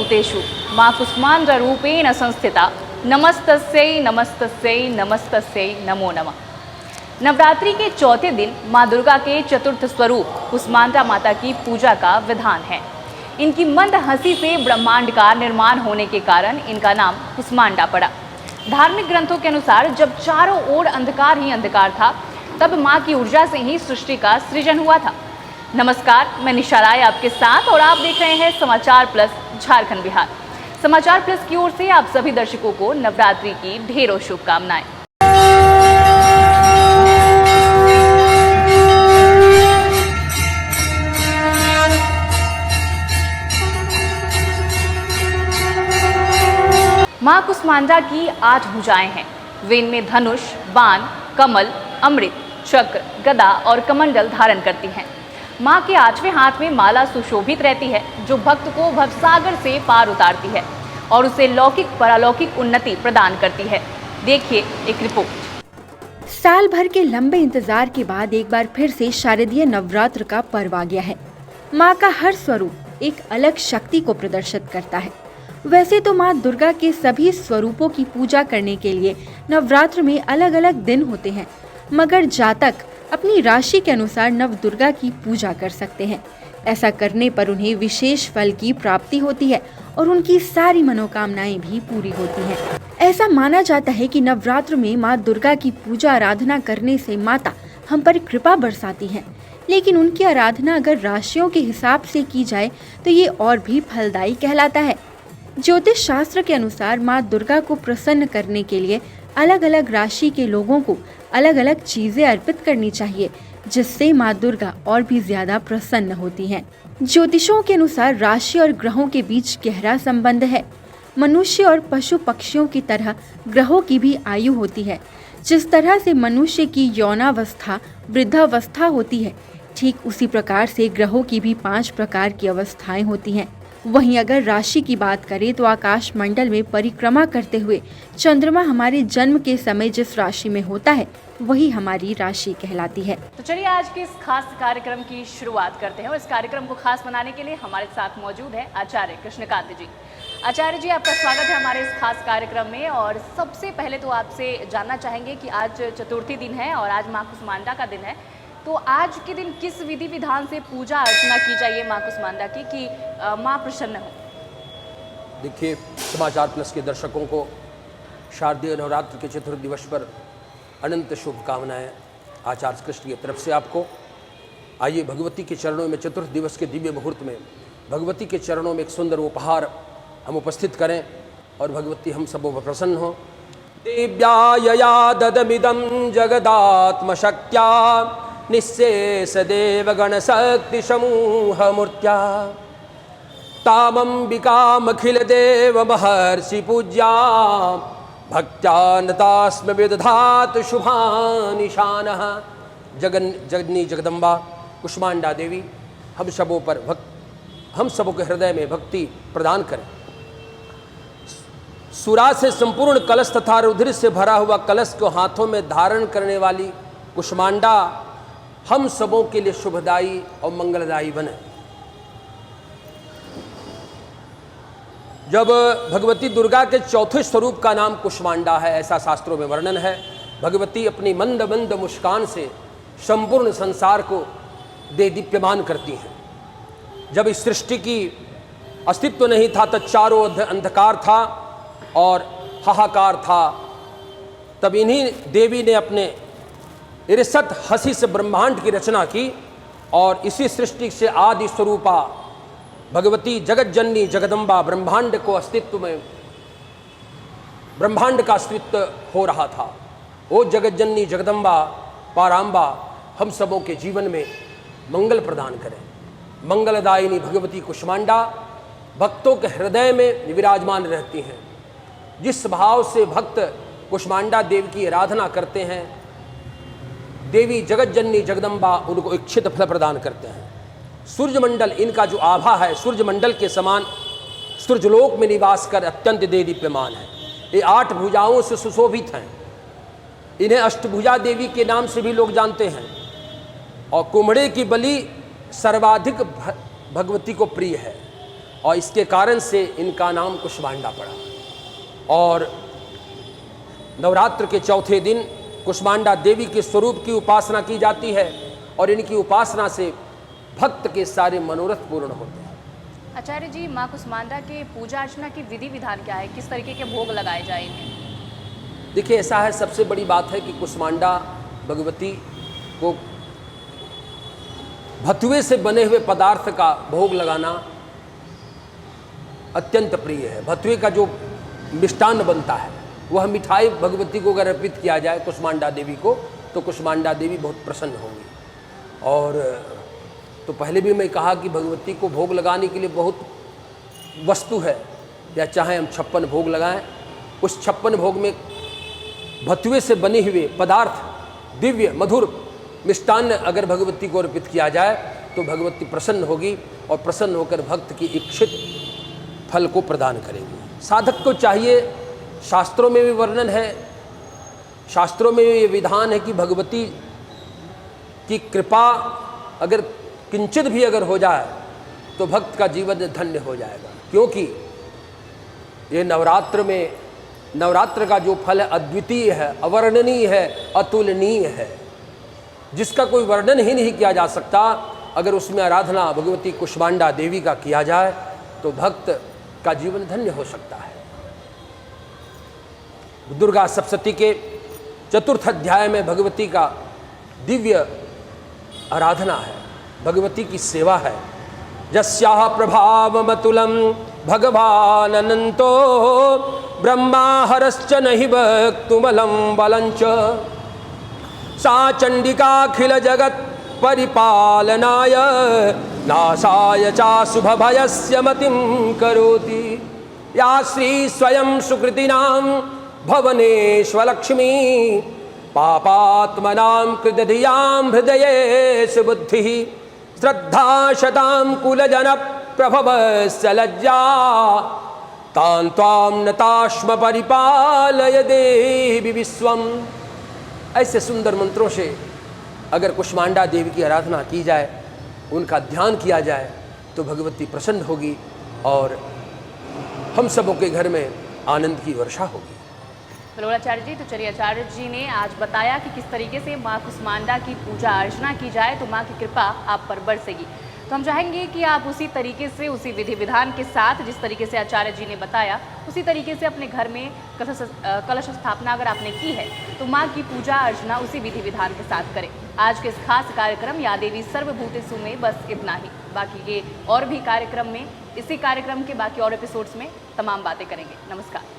भूतेषु माँ कुष्मांडा रूपेण संस्थिता नमस्तस्यै नमस्तस्यै नमस्तस्यै नमो नमः। नवरात्रि के चौथे दिन माँ दुर्गा के चतुर्थ स्वरूप कुष्मांडा माता की पूजा का विधान है। इनकी मंद हंसी से ब्रह्मांड का निर्माण होने के कारण इनका नाम कुष्मांडा पड़ा। धार्मिक ग्रंथों के अनुसार जब चारों ओर अंधकार ही अंधकार था, तब माँ की ऊर्जा से ही सृष्टि का सृजन हुआ था। नमस्कार, मैं निशा राय आपके साथ और आप देख रहे हैं समाचार प्लस झारखंड बिहार। समाचार प्लस की ओर से आप सभी दर्शकों को नवरात्रि की ढेरों शुभकामनाएं। माँ कुष्मांडा की 8 भुजाएं हैं। वे इनमें धनुष, बाण, कमल, अमृत, चक्र, गदा और कमंडल धारण करती हैं। माँ के 8वें हाथ में माला सुशोभित रहती है, जो भक्त को भवसागर से पार उतारती है और उसे लौकिक परलौकिक उन्नति प्रदान करती है। देखिए एक रिपोर्ट। साल भर के लंबे इंतजार के बाद एक बार फिर से शारदीय नवरात्र का पर्व आ गया है। माँ का हर स्वरूप एक अलग शक्ति को प्रदर्शित करता है। वैसे तो माँ दुर्गा के सभी स्वरूपों की पूजा करने के लिए नवरात्र में अलग अलग दिन होते हैं, मगर जातक अपनी राशि के अनुसार नव दुर्गा की पूजा कर सकते हैं। ऐसा करने पर उन्हें विशेष फल की प्राप्ति होती है और उनकी सारी मनोकामनाएं भी पूरी होती हैं। ऐसा माना जाता है कि नवरात्र में माँ दुर्गा की पूजा आराधना करने से माता हम पर कृपा बरसाती हैं। लेकिन उनकी आराधना अगर राशियों के हिसाब से की जाए तो ये और भी फलदायी कहलाता है। ज्योतिष शास्त्र के अनुसार माँ दुर्गा को प्रसन्न करने के लिए अलग अलग राशि के लोगों को अलग अलग चीजें अर्पित करनी चाहिए, जिससे माँ दुर्गा और भी ज्यादा प्रसन्न होती हैं। ज्योतिषों के अनुसार राशि और ग्रहों के बीच गहरा संबंध है। मनुष्य और पशु पक्षियों की तरह ग्रहों की भी आयु होती है। जिस तरह से मनुष्य की यौनावस्था वृद्धावस्था होती है, ठीक उसी प्रकार से ग्रहों की भी 5 प्रकार की अवस्थाएं होती हैं। वहीं अगर राशि की बात करें तो आकाश मंडल में परिक्रमा करते हुए चंद्रमा हमारे जन्म के समय जिस राशि में होता है वही हमारी राशि कहलाती है। तो चलिए आज के इस खास कार्यक्रम की शुरुआत करते हैं और इस कार्यक्रम को खास बनाने के लिए हमारे साथ मौजूद है आचार्य कृष्णकांत जी। आचार्य जी, आपका स्वागत है हमारे इस खास कार्यक्रम में। और सबसे पहले तो आपसे जानना चाहेंगे कि आज चतुर्थी दिन है और आज माँ कुष्मांडा का दिन है, तो आज के दिन किस विधि विधान से पूजा अर्चना की जाइए माँ कुष्मांडा की कि माँ प्रसन्न हो? देखिए, समाचार प्लस के दर्शकों को शारदीय नवरात्र के चतुर्थ दिवस पर अनंत शुभकामनाएं आचार्य कृष्ण की तरफ से आपको। आइए भगवती के चरणों में चतुर्थ दिवस के दिव्य मुहूर्त में भगवती के चरणों में एक सुंदर उपहार हम उपस्थित करें और भगवती हम सबों पर प्रसन्न हो। दिव्यायया ददमिदं जगदात्मशक्त्या निःशेष देवगण शक्ति समूह मूर्त्या तामंबिकामखिल देव महर्षि पूज्या भक्त्यानतास्म विदधात शुभानिशानः। जगन्नी जगदम्बा कुष्मांडा देवी हम सबों के हृदय में भक्ति प्रदान करें। सुरा से संपूर्ण कलश तथा रुधिर से भरा हुआ कलश को हाथों में धारण करने वाली कुष्मांडा हम सबों के लिए शुभदायी और मंगलदायी बने। जब भगवती दुर्गा के चौथे स्वरूप का नाम कुष्मांडा है, ऐसा शास्त्रों में वर्णन है। भगवती अपनी मंद मंद मुस्कान से संपूर्ण संसार को दीप्यमान करती हैं। जब इस सृष्टि की अस्तित्व नहीं था, तो चारों अंधकार था और हाहाकार था, तब इन्हीं देवी ने अपने इरसत हंसी से ब्रह्मांड की रचना की और इसी सृष्टि से आदि स्वरूपा भगवती जगत जननी जगदम्बा ब्रह्मांड को अस्तित्व में ब्रह्मांड का अस्तित्व हो रहा था। वो जगत जननी जगदम्बा पाराम्बा हम सबों के जीवन में मंगल प्रदान करें। मंगलदायिनी भगवती कुष्मांडा भक्तों के हृदय में विराजमान रहती हैं। जिस भाव से भक्त कुष्मांडा देवी की आराधना करते हैं, देवी जगत जननी जगदम्बा उनको इच्छित फल प्रदान करते हैं। सूर्यमंडल इनका जो आभा है, सूर्यमंडल के समान सूर्यलोक में निवास कर अत्यंत दीप्यमान है। ये 8 भुजाओं से सुशोभित हैं। इन्हें अष्टभुजा देवी के नाम से भी लोग जानते हैं और कुम्हड़े की बलि सर्वाधिक भगवती को प्रिय है। और इसके कारण से इनका नाम कुष्मांडा पड़ा। और नवरात्र के चौथे दिन कुष्मांडा देवी के स्वरूप की उपासना की जाती है और इनकी उपासना से भक्त के सारे मनोरथ पूर्ण होते हैं। आचार्य जी, माँ कुष्मांडा के पूजा अर्चना की विधि विधान क्या है? किस तरीके के भोग लगाए जाए इन्हें? देखिए, ऐसा है, सबसे बड़ी बात है कि कुष्मांडा भगवती को भथुए से बने हुए पदार्थ का भोग लगाना अत्यंत प्रिय है। भथुए का जो मिष्टान्न बनता है वह मिठाई भगवती को अगर अर्पित किया जाए कुष्मांडा देवी को, तो कुष्मांडा देवी बहुत प्रसन्न होंगी। और तो पहले भी मैं कहा कि भगवती को भोग लगाने के लिए बहुत वस्तु है, या चाहे हम 56 भोग लगाएं, उस 56 भोग में भथुए से बने हुए पदार्थ दिव्य मधुर मिष्टान्न अगर भगवती को अर्पित किया जाए तो भगवती प्रसन्न होगी और प्रसन्न होकर भक्त की इच्छित फल को प्रदान करेंगी। साधक को चाहिए, शास्त्रों में भी वर्णन है, शास्त्रों में ये विधान है कि भगवती की कृपा अगर किंचित भी अगर हो जाए तो भक्त का जीवन धन्य हो जाएगा। क्योंकि ये नवरात्र का जो फल है अद्वितीय है, अवर्णनीय है, अतुलनीय है, जिसका कोई वर्णन ही नहीं किया जा सकता। अगर उसमें आराधना भगवती कुष्मांडा देवी का किया जाए तो भक्त का जीवन धन्य हो सकता है। दुर्गा सप्तशती के 4th अध्याय में भगवती का दिव्य आराधना है, भगवती की सेवा है। यस्याः प्रभावमतुलं भगवान् अनंतो ब्रह्मा हरश्च नहि वक्तुमलं बलञ्च सा चंडिकाखिल जगत् परिपालनाय नाशाय चाशुभभयस्य मतिं करोति या श्री स्वयं सुकृतिनां भवनेष्वलक्ष्मी पापात्मनां कृतधियां हृदयेषु बुद्धिः श्रद्धा शतां कुलजन प्रभवस्य लज्जा तां त्वां नताश्म परिपालय देवी विश्वम। ऐसे सुंदर मंत्रों से अगर कुष्मांडा देवी की आराधना की जाए, उनका ध्यान किया जाए, तो भगवती प्रसन्न होगी और हम सबों के घर में आनंद की वर्षा होगी। बिल्कुल आचार्य जी, तो चलिए आचार्य जी ने आज बताया कि किस तरीके से माँ कुष्मांडा की पूजा अर्चना की जाए तो माँ की कृपा आप पर बरसेगी। तो हम चाहेंगे कि आप उसी तरीके से, उसी विधि विधान के साथ जिस तरीके से आचार्य जी ने बताया, उसी तरीके से अपने घर में कलश स्थापना अगर आपने की है तो माँ की पूजा अर्चना उसी विधि विधान के साथ करें। आज के इस खास कार्यक्रम या देवी सर्वभूतेषु में बस इतना ही। बाकी ये और भी कार्यक्रम में, इसी कार्यक्रम के बाकी और एपिसोड्स में तमाम बातें करेंगे। नमस्कार।